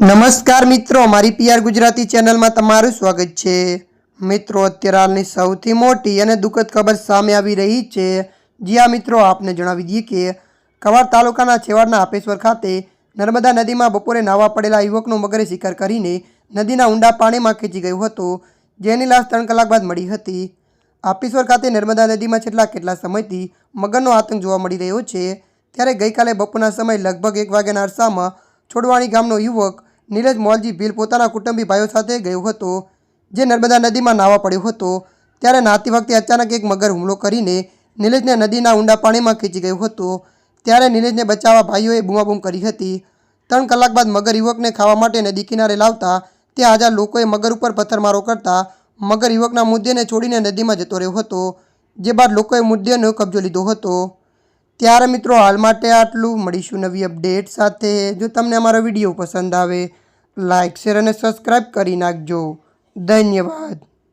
નમસ્કાર મિત્રો, મારી પીઆર ગુજરાતી ચેનલમાં તમારું સ્વાગત છે। મિત્રો, અત્યારે હાલની સૌથી મોટી અને દુઃખદ ખબર સામે આવી રહી છે। જ્યાં મિત્રો આપને જણાવી દઈએ કે કવાડ તાલુકાના છેવાડના આપેશ્વર ખાતે નર્મદા નદીમાં બપોરે નાહવા પડેલા યુવકનો મગરે શિકાર કરીને નદીના ઊંડા પાણીમાં ખેંચી ગયો હતો, જેની લાશ 3 કલાક બાદ મળી હતી। આપેશ્વર ખાતે નર્મદા નદીમાં છેલ્લા કેટલા સમયથી મગરનો આતંક જોવા મળી રહ્યો છે। ત્યારે ગઈકાલે બપોરના સમયે લગભગ 1 વાગ્યાના અરસામાં છોડવાણી ગામનો યુવક નીરજ મોલજી ભીલ પોતાના કુટુંબી ભાઈઓ સાથે ગયો હતો, જે નર્મદા નદીમાં નાહવા પડ્યો હતો। ત્યારે નહાતી વખતે અચાનક એક મગર હુમલો કરીને નીરજને નદીના ઊંડા પાણીમાં ખેંચી ગયો હતો। ત્યારે નીરજને બચાવવા ભાઈઓએ બૂમાબૂમ કરી હતી। 3 કલાક બાદ મગર યુવકને ખાવા માટે નદી કિનારે લાવતા ત્યાં હાજર લોકોએ મગર ઉપર પથ્થરમારો કરતા મગર યુવકના મૃતદેહને છોડીને નદીમાં જતો રહ્યો હતો, જે બાદ લોકોએ મૃતદેહનો કબજો લીધો હતો। ત્યારે મિત્રો હાલ માટે આટલું। મળીશું નવી અપડેટ સાથે। જો તમને અમારો વિડીયો પસંદ આવે, લાઇક, શેર અને સબસ્ક્રાઈબ કરી નાખજો। ધન્યવાદ।